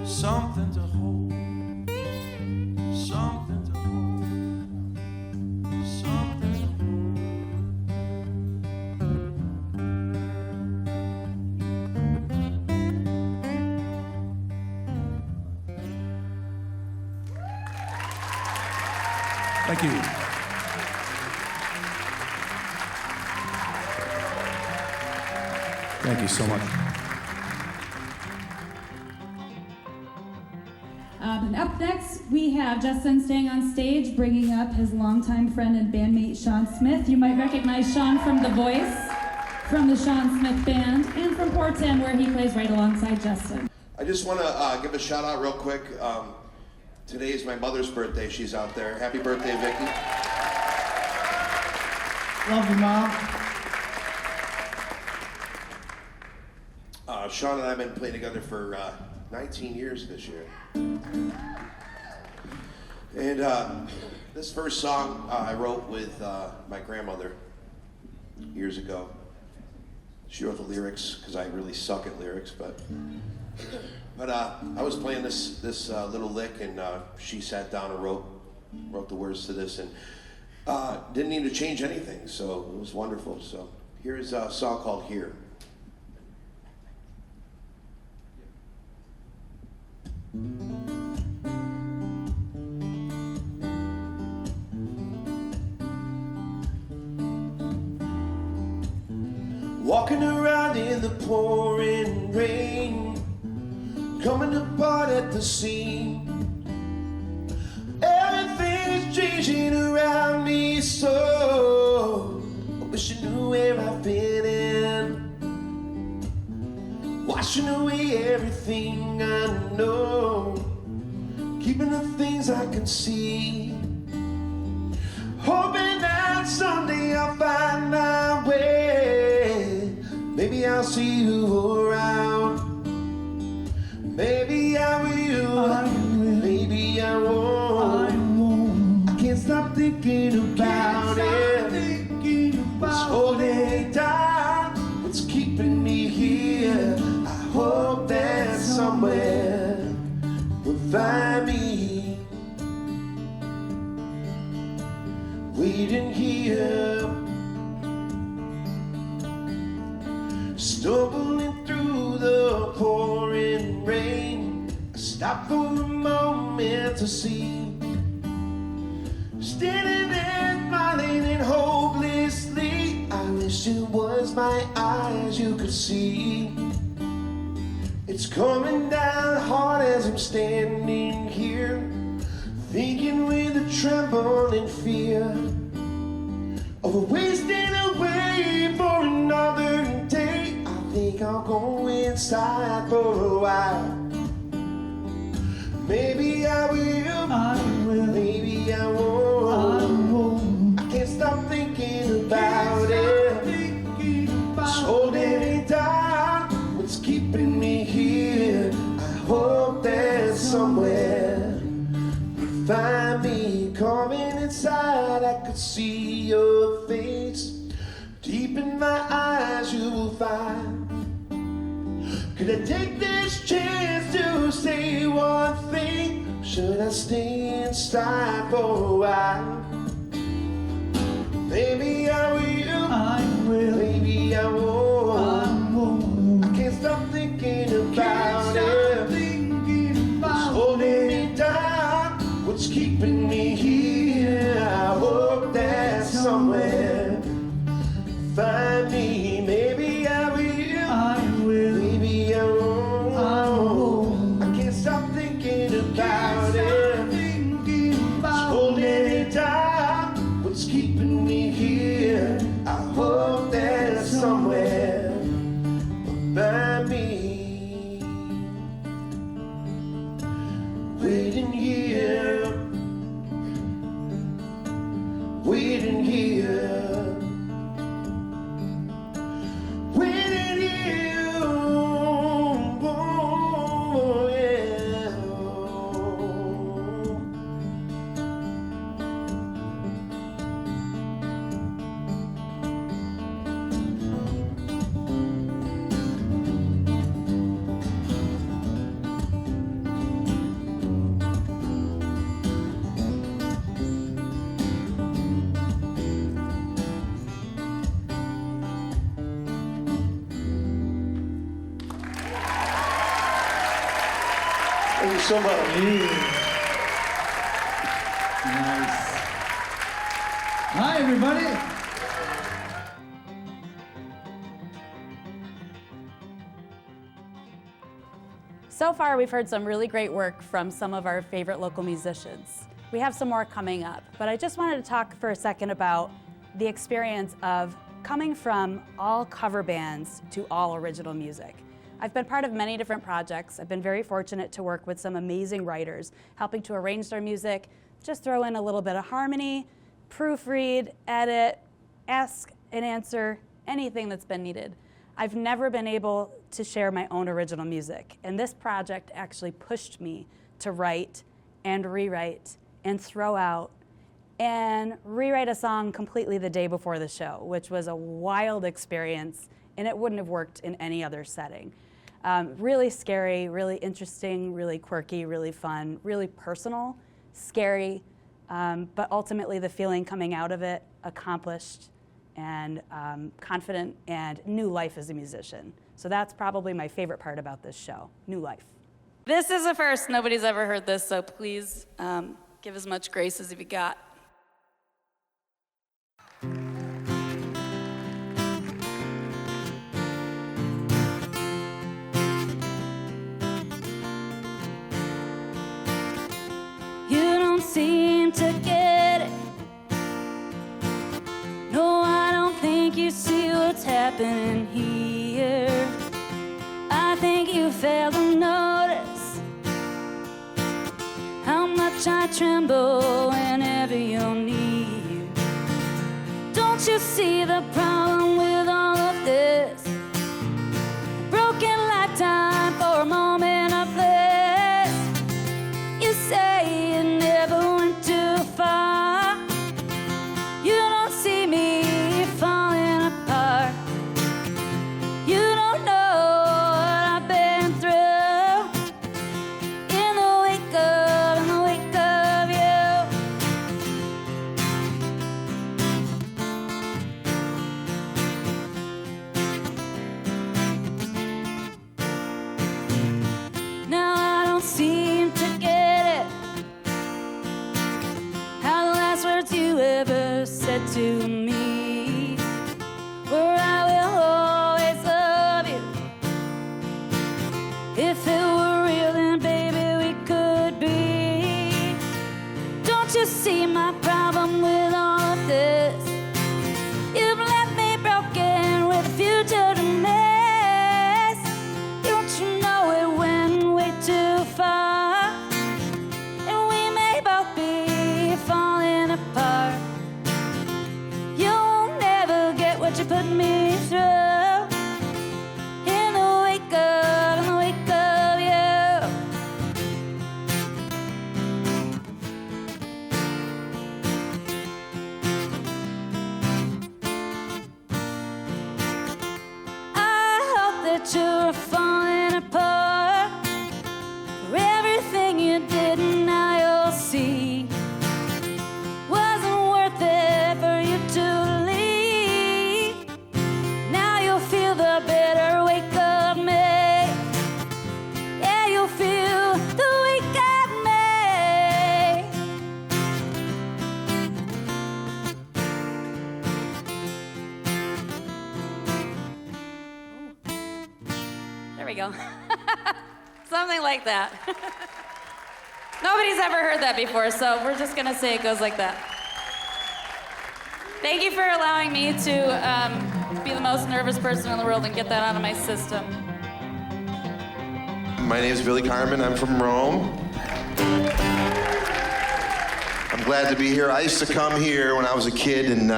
something to hold. Something to hold, something to Thank you. Thank you so much. And up next, we have Justin staying on stage, bringing up his longtime friend and bandmate, Sean Smith. You might recognize Sean from The Voice, from the Sean Smith Band, and from Portland, where he plays right alongside Justin. I just want to give a shout out real quick. Today is my mother's birthday. She's out there. Happy birthday, Vicky. Love you, Mom. Sean and I have been playing together for 19 years this year. And this first song I wrote with my grandmother years ago. She wrote the lyrics because I really suck at lyrics, but I was playing this little lick, and she sat down and wrote the words to this, and didn't need to change anything, so it was wonderful. So here's a song called Here. Walking around in the pouring rain, coming apart at the seam. Everything's changing around me, so I wish I knew where I've been in. Washing away everything I know, keeping the things I can see. Hoping that someday I'll find my way. Maybe I'll see you around. Maybe I will. Maybe I won't. I can't stop thinking about it. What's holding me down? What's keeping me here? I hope that somewhere will find me waiting here, stumbling through the pouring rain. I stop for a moment to see, standing there smiling and hopelessly. I wish it was my eyes you could see. It's coming down hard as I'm standing here, thinking with a tremble and fear of wasting away for another day. I think I'll go inside for a while. Maybe I will, maybe I won't. I can't stop thinking about it. It's holding me down, what's keeping me here. I hope that somewhere you find me coming inside. I could see your face, deep in my eyes you will find. Could I take this chance to say one thing? Should I stay inside for a while? Maybe I will, maybe I won't. I can't stop thinking about it. It's holding me down, what's keeping me here. I hope that somewhere find me. Maybe I will, maybe I won't. I can't stop thinking about it. It's holding me down, what's keeping me here. I hope that somewhere find me waiting here, waiting here, waiting here. Oh, yeah. Thank you so much. Nice. Hi, everybody. So far, we've heard some really great work from some of our favorite local musicians. We have some more coming up, but I just wanted to talk for a second about the experience of coming from all cover bands to all original music. I've been part of many different projects. I've been very fortunate to work with some amazing writers, helping to arrange their music, just throw in a little bit of harmony, proofread, edit, ask and answer, anything that's been needed. I've never been able to share my own original music, and this project actually pushed me to write and rewrite and throw out and rewrite a song completely the day before the show, which was a wild experience, and it wouldn't have worked in any other setting. Really scary, really interesting, really quirky, really fun, really personal, scary, but ultimately the feeling coming out of it, accomplished, and confident, and new life as a musician. So that's probably my favorite part about this show, new life. This is a first. Nobody's ever heard this, so please give as much grace as you got. You don't seem to get it. No, I don't think you see what's happening here. I think you failed to notice how much I tremble whenever you're near. Don't you see the problem with all of this? Broken lifetime for a moment of bliss. You say it never went too far. You don't see me falling apart. You don't know what I've been through in the wake of you. Now I don't seem to get it. How the last words you ever said to me were, I will always love you. If it were real, then baby we could be. Don't you see my problem with all of this? You've left me broken with a future to miss. Don't you know it went way too far? And we may both be falling apart. You'll never get what you put me through in the wake of you. I hope that you're falling apart for everything you did, and now you'll see wasn't worth it for you to leave. Now you'll feel the bitter wake of me. Yeah, you'll feel the wake of me. There we go. Something like that. Nobody's ever heard that before, so we're just gonna say it goes like that. Thank you for allowing me to be the most nervous person in the world and get that out of my system. My name is Billy Carmen. I'm from Rome. I'm glad to be here. I used to come here when I was a kid, and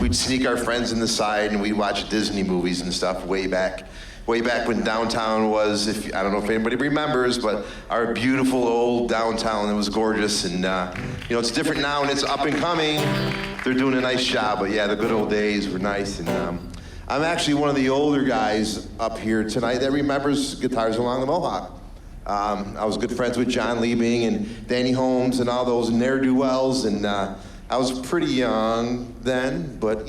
we'd sneak our friends in the side, and we'd watch Disney movies and stuff way back when downtown was, I don't know if anybody remembers, but our beautiful old downtown, it was gorgeous. And it's different now and it's up and coming. They're doing a nice job, but yeah, the good old days were nice. And I'm actually one of the older guys up here tonight that remembers Guitars Along the Mohawk. I was good friends with John Liebing and Danny Holmes and all those ne'er-do-wells, and I was pretty young then, but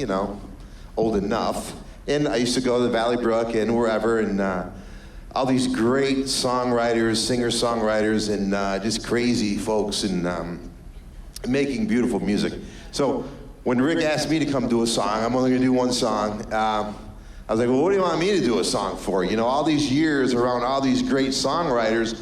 old enough. And I used to go to the Valley Brook and wherever, and all these great songwriters, singer-songwriters, and just crazy folks, and making beautiful music. So when Rick asked me to come do a song, I'm only gonna do one song. I was like, well, what do you want me to do a song for? You know, all these years around all these great songwriters,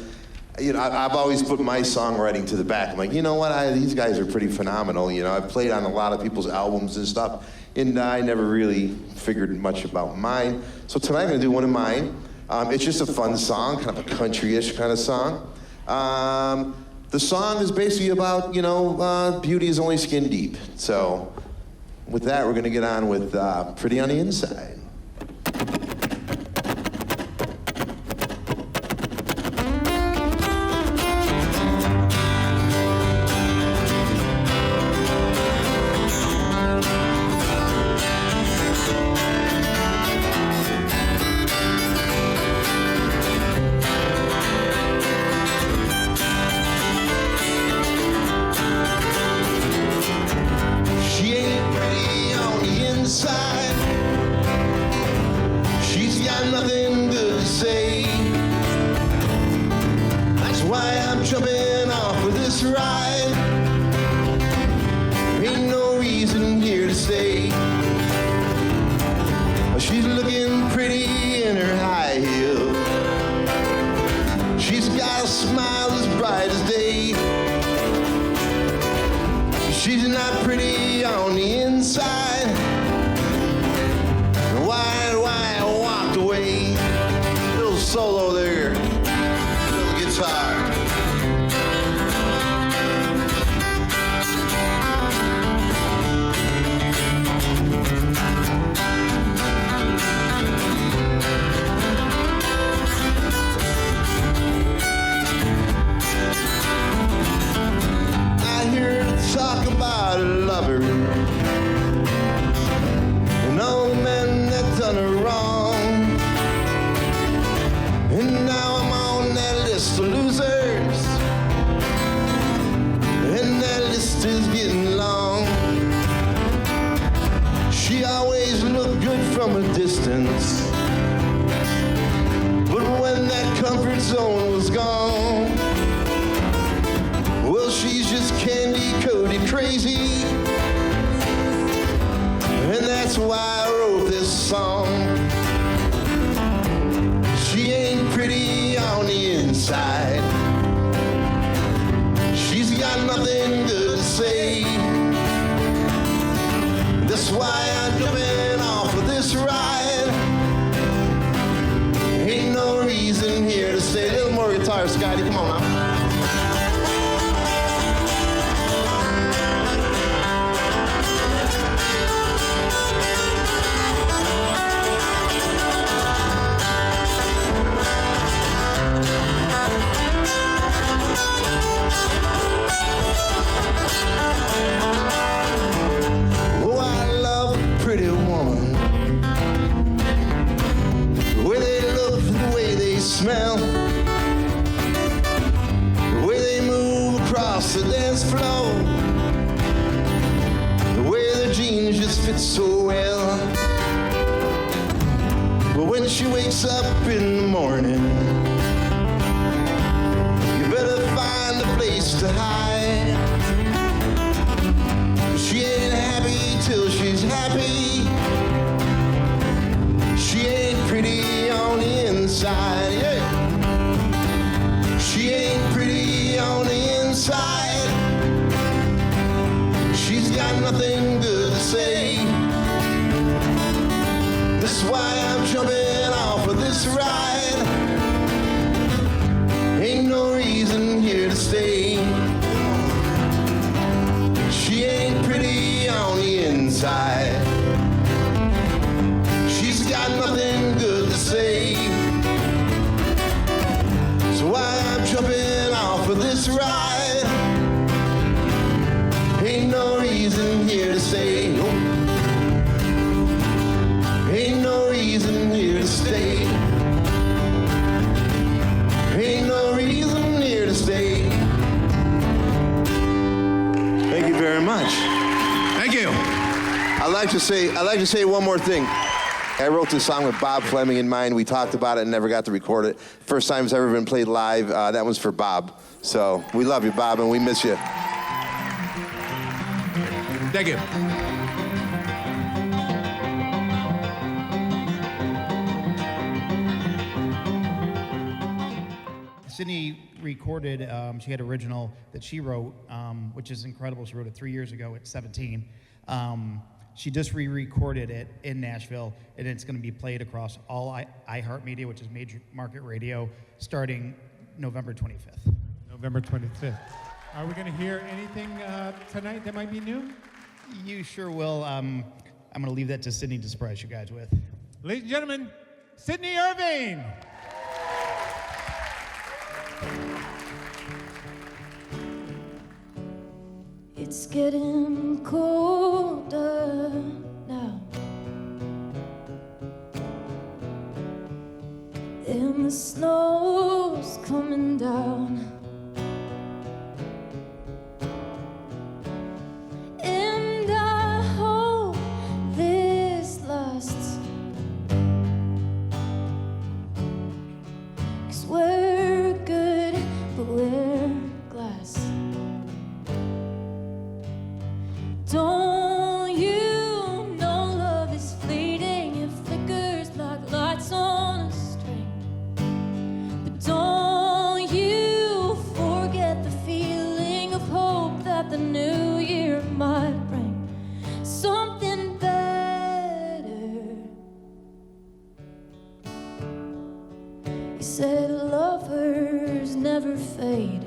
you know, I've always put my songwriting to the back. I'm like, you know what, these guys are pretty phenomenal. You know, I've played on a lot of people's albums and stuff, and I never really figured much about mine. So tonight I'm gonna do one of mine. It's just a fun song, kind of a country-ish kind of song. The song is basically about, you know, beauty is only skin deep. So with that, we're gonna get on with Pretty on the Inside. I'd like to say one more thing. I wrote this song with Bob Fleming in mind. We talked about it and never got to record it. First time it's ever been played live. That one's for Bob. So we love you, Bob, and we miss you. Thank you. Sydney recorded, she had original that she wrote, which is incredible. She wrote it 3 years ago at 17. She just re-recorded it in Nashville, and it's going to be played across all iHeartMedia, which is major market radio, starting November 25th. November 25th. Are we going to hear anything tonight that might be new? You sure will. I'm going to leave that to Sydney to surprise you guys with. Ladies and gentlemen, Sydney Irving. It's getting colder now, and the snow's coming down, and I hope this lasts, 'cause we're good, but we're glass. Don't you know love is fleeting? It flickers like lights on a string. But don't you forget the feeling of hope that the new year might bring something better. You said lovers never fade.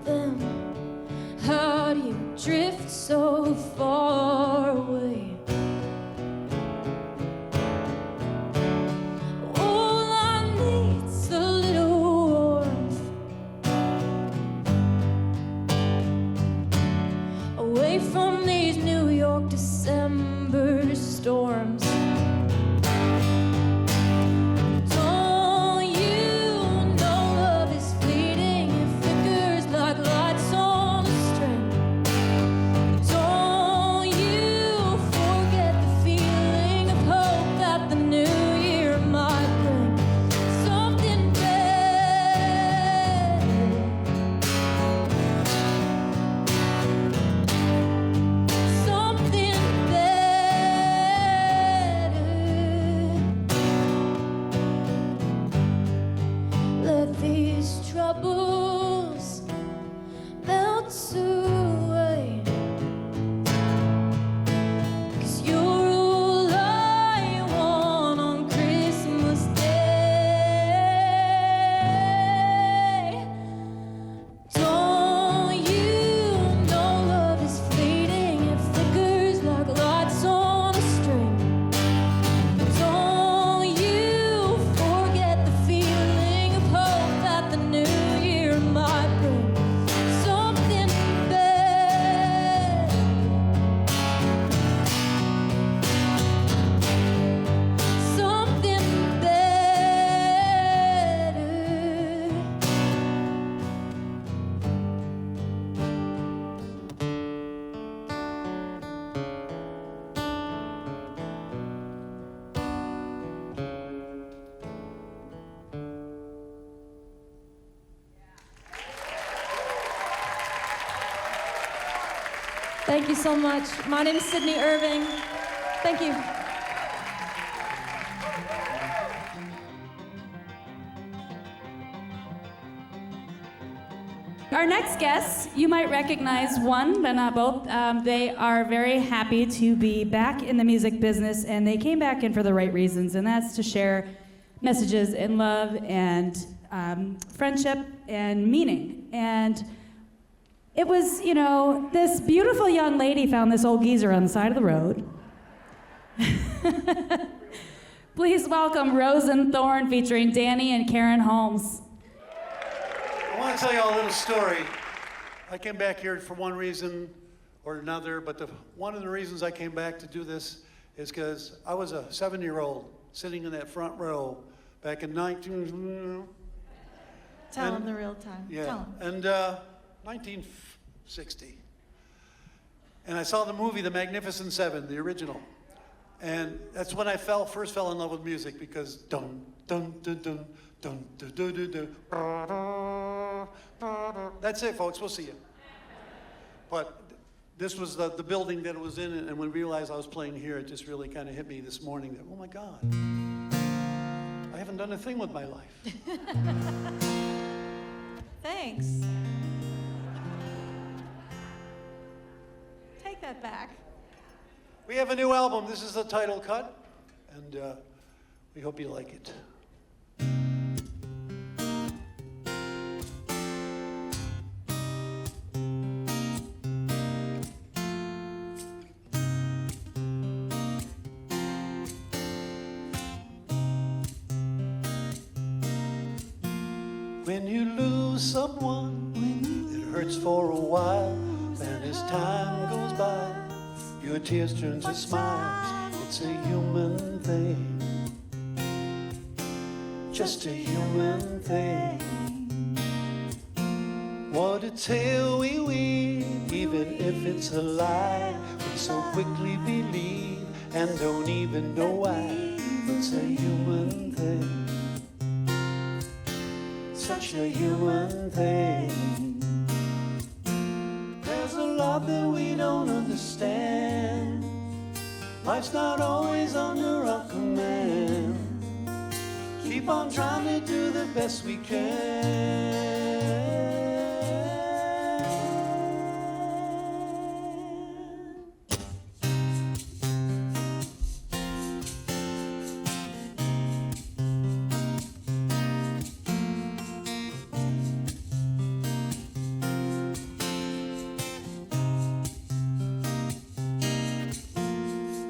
Then how do you drift so far away? All I need's a little warmth, away from these New York December storms. Don't you know love is fleeting? It flickers like lights on a string. Don't you forget the feeling of hope that the new year might bring something better. Something better. Let these troubles melt away, 'cause you're all I want on Christmas Day. Don't you know love is fleeting? It flickers like lights on a string. Don't you forget the feeling of hope that the new year might bring something better. Something better. Thank you so much. My name is Sydney Irving. Thank you. Our next guests, you might recognize one, but not both. They are very happy to be back in the music business, and they came back in for the right reasons, and that's to share messages in love and friendship and meaning. And it was, you know, this beautiful young lady found this old geezer on the side of the road. Please welcome Rose and Thorn featuring Danny and Karen Holmes. I want to tell you all a little story. I came back here for one reason or another, but one of the reasons I came back to do this is because I was a 7-year-old sitting in that front row back in 1960. Tell them the real time. Yeah, Tell them. and 1960. And I saw the movie The Magnificent Seven, the original. And that's when I first fell in love with music, because dun dun dun dun dun dun dun dun dun. That's it, folks. We'll see you. But this was the building that it was in, and when we realized I was playing here, it just really kind of hit me this morning that, oh my God, I haven't done a thing with my life. Thanks. Take that back. We have a new album. This is the title cut, and we hope you like it. When you lose someone, it hurts for a while, and as time goes by, your tears turn to smiles. It's a human thing, just a human thing. What a tale we weave, even if it's a lie. We so quickly believe and don't even know why. It's a human thing, such a human thing. There's a lot that we don't understand. Life's not always under our command. Keep on trying to do the best we can.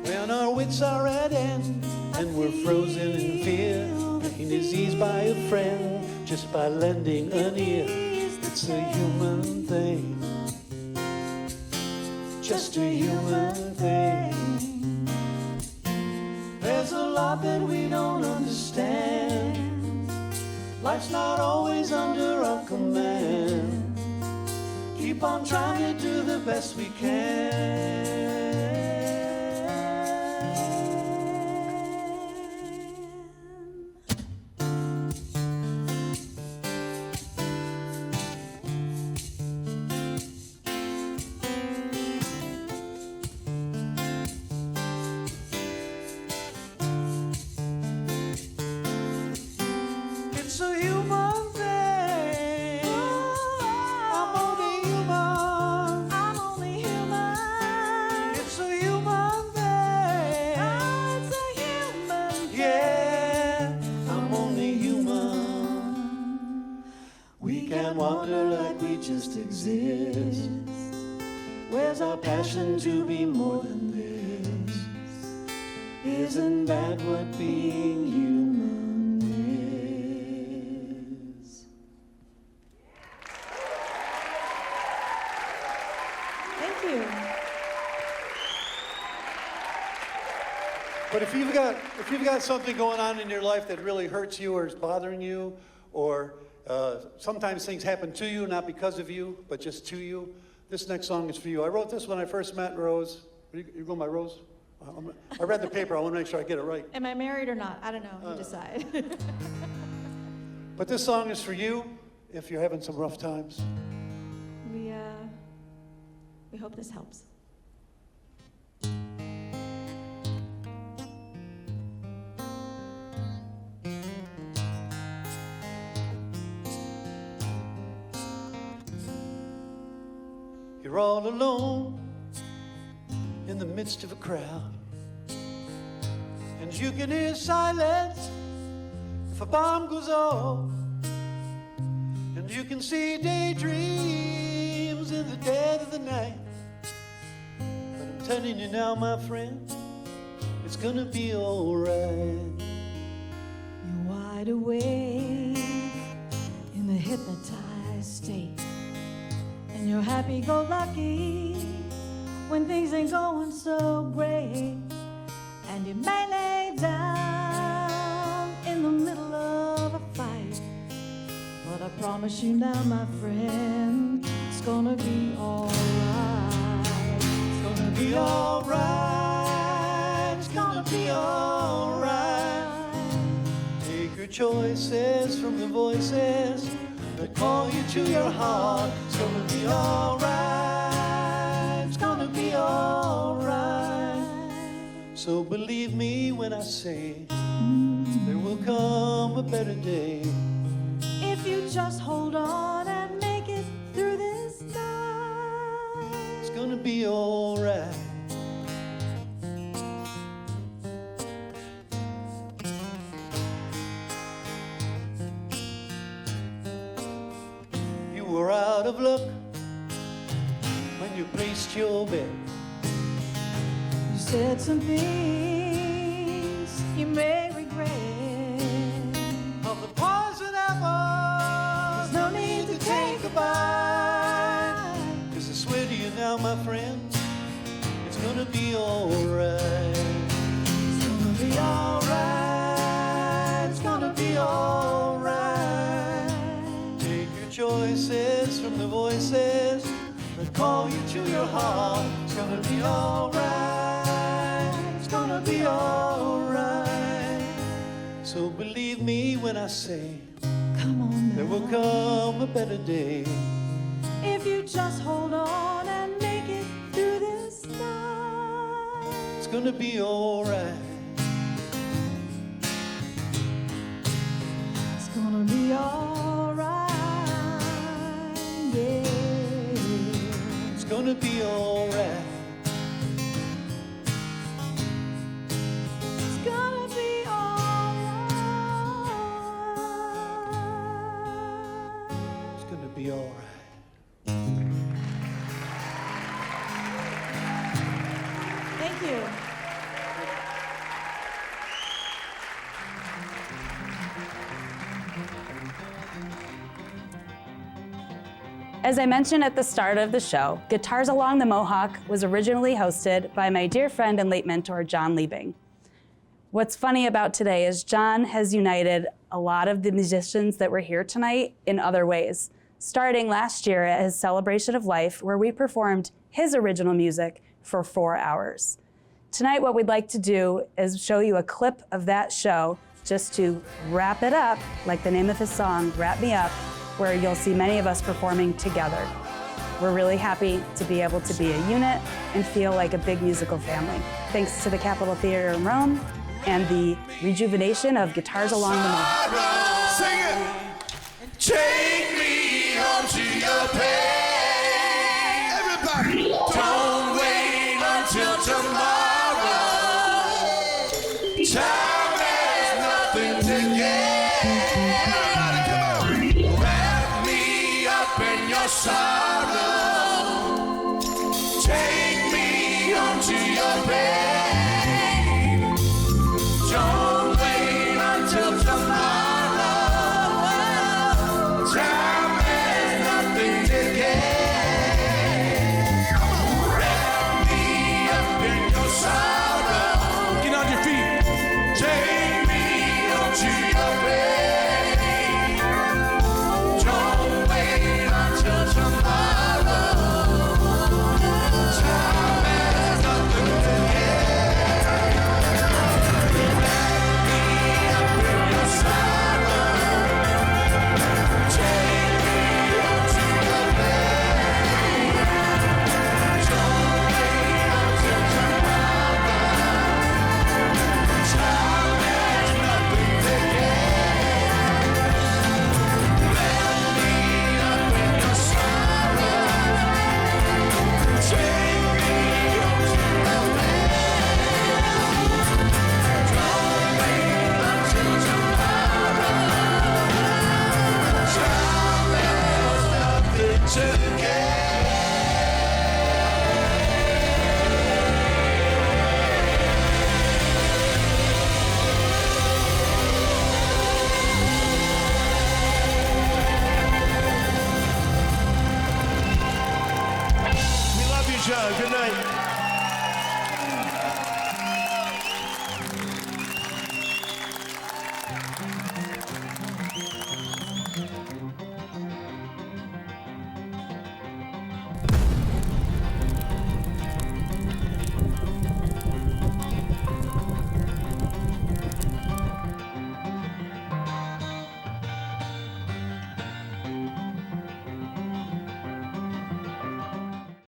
When our wits are at end and we're frozen in fear, pain is eased by a friend just by lending an ear. It's a human thing, just a human thing. There's a lot that we don't understand. Life's not always under our command. Keep on trying to do the best we can. It's a human thing. I'm only human. I'm only human. It's a human thing. Oh, it's a human thing. Yeah, I'm only human. We can wander like we just exist. Where's our passion to be more than this? Isn't that what being human is? Thank you. But if you've got something going on in your life that really hurts you or is bothering you, or sometimes things happen to you, not because of you, but just to you, this next song is for you. I wrote this when I first met Rose. You going by Rose? I read the paper. I want to make sure I get it right. Am I married or not? I don't know. You decide. But this song is for you if you're having some rough times. We hope this helps. You're all alone in the midst of a crowd, and you can hear silence if a bomb goes off, and you can see daydreams in the dead of the night. But I'm telling you now, my friend, it's gonna be alright. You're wide awake in the hypnotized state, and you're happy-go-lucky when things ain't going so great. And you may lay down in the middle of a fight, but I promise you now, my friend, it's gonna be alright. It's gonna be alright. It's gonna be alright. Take your choices from the voices that call you to your heart. It's gonna be alright. It's gonna be alright. So believe me when I say there will come a better day. If you just hold on and make it through this time, It's gonna be alright. You were out of luck when you placed your bet. you said some things you may regret. Of the poison apples, There's no need to take a bite. 'Cause I swear to you now, my friend, it's gonna be alright. It's gonna be alright. It's gonna be alright. Take your choices from the voices that call you to your heart. It's gonna be alright. It's gonna be alright. So believe me when I say, come on now. There will come a better day. If you just hold on and make it through this night, It's gonna be alright. it's gonna be alright. Yeah. It's gonna be alright. It's gonna be alright. It's gonna be alright. Thank you. As I mentioned at the start of the show, Guitars Along the Mohawk was originally hosted by my dear friend and late mentor, John Liebing. What's funny about today is John has united a lot of the musicians that were here tonight in other ways, starting last year at his Celebration of Life, where we performed his original music for 4 hours. Tonight, what we'd like to do is show you a clip of that show just to wrap it up, like the name of his song, Wrap Me Up, where you'll see many of us performing together. We're really happy to be able to be a unit and feel like a big musical family. Thanks to the Capitol Theater in Rome and the rejuvenation of Guitars Along the Mohawk. Sing it. Take me home to your pain. Everybody, don't wait until tomorrow. Time has nothing to gain. Everybody, come on. Wrap me up in your sorrow. Take me home to your bed.